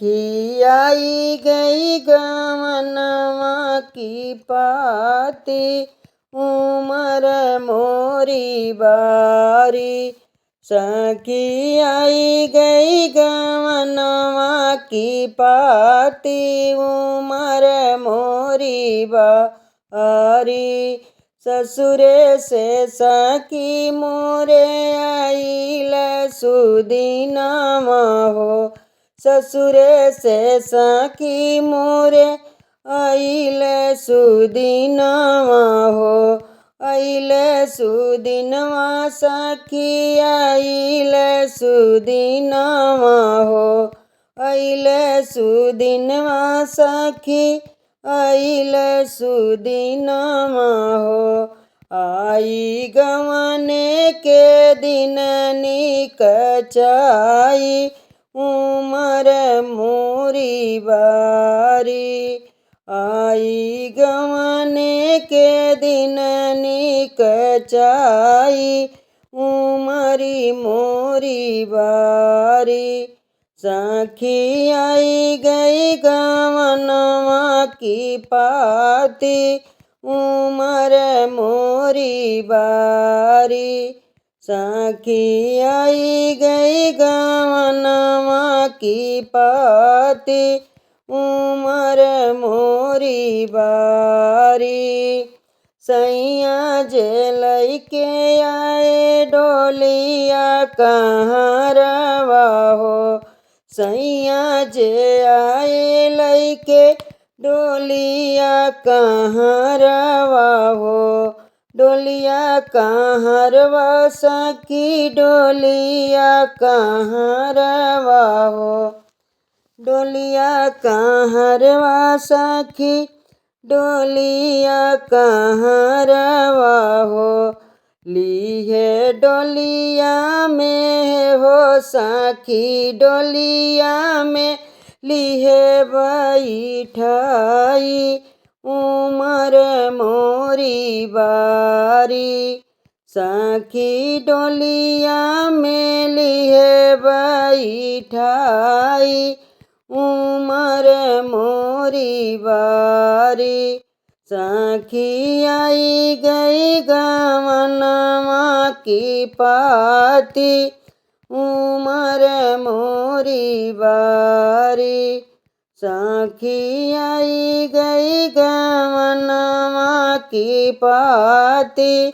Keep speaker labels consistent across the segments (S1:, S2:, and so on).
S1: सखी आई गई गवनवा की पाती, उमर मोरी बारी। सखी आई गई गवनवा की पाती, उमर मोरी बारी। ससुरे से सखी मोरे आइल सुदिनमा हो, ससुरे से सखी मोरे आइल सुदिनमा हो। आइल सुदिनवा सखी आइल सुदिनवा हो, आइल सुदिनवा सखी आइल सुदिनवा हो। आई गवने के दिन निकचाई, उमर मोरी बारी। आई गवने के दिन निकचाई, उमरी मोरी बारी। सखी आई गई गवनवा की पाती, उमर मोरी बारी। सखी आई गई गवनवा की पाती, उमर मोरी बारी। सैया जे लैके आए डोलिया कहरवा हो, सैया जे आए लैके डोलिया कहरवा हो। डोलिया कहरवा सखी डोलिया कहरवा हो, डोलिया कहरवा सखी डोलिया कहरवा हो। लीहे डोलिया में हो सखी डोलिया में लीहे बैठाई, उमर मोरी बारी। सखी डोलिया में लीहे बैठाई, उमर मोरी बारी। सखी आई गई गवनवा की पाती, उमर मोरी बारी। सखी आई गई गवनवा की पाती,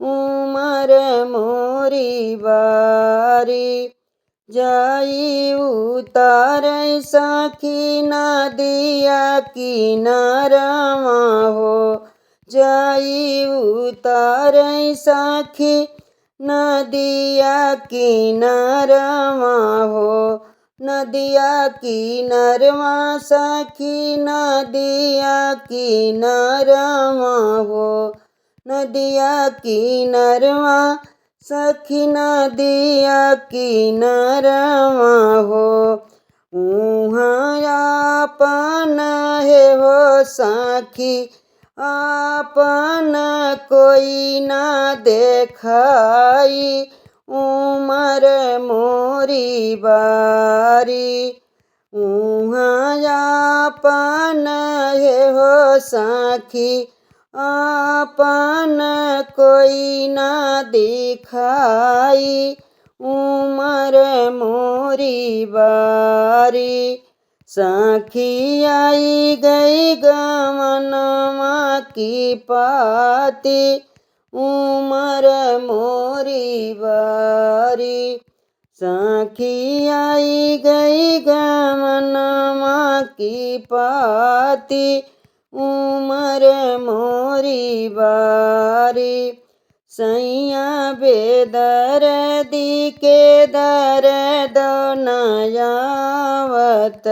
S1: उमर मोरी बारी। जाई उतार सखी नदिया किनारवा हो, जाई उतार सखी नदिया किनारवा हो। नदिया किनारवा सखी नदिया किनारवा हो, नदिया किनारवा सखी नदिया किनारवा हो। उहाँ आपन है हो सखी आपन कोई ना देखाई, उमर मोरी बारी। उहाँ आपन है हो सखी आपन कोई ना दिखाई, उमर मोरी बारी। सखी आई गई गवनवा की पाती, उमर मोरी बारी। सखी आई गई गवनवा की पाती, उमर मोरी बारी। सैया बेदर्दी के दर्द नयावत,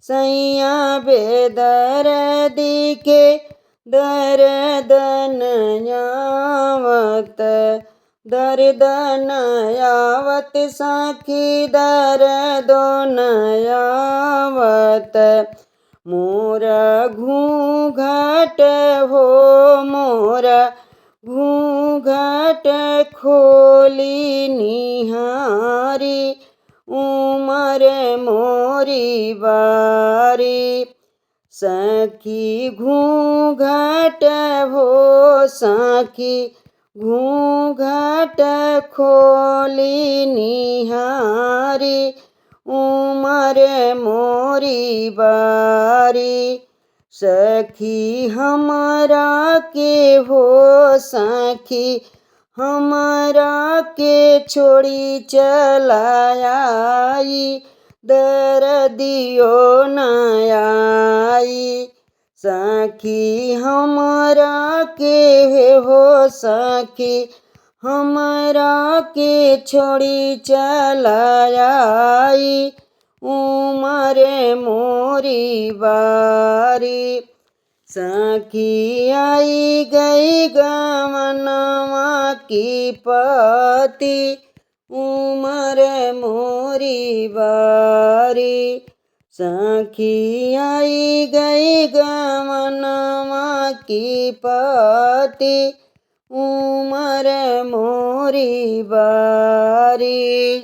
S1: सैया बेदर्दी के दर्द नयावत। दर्द नयावत सखी दर्द नयावत। मोरा घूंघट हो मोरा घूंघट खोली निहारी, उमर मोरी मोरी बारी। सखी घूंघट हो सखी घूंघट खोली निहारी, उमर मोरी बारी। सखी हमरा के हो सखी हमरा के छोड़ी चलाई, दर्दियो न आई। सखी हमरा के हो सखी हमरा के छोड़ी चलाई, उमर मोरी बारी। सखी आई गई गमनवा की पति, उमर मोरी बारी। सखी आई गई गमनवा की पति, उमर मोरी बारी।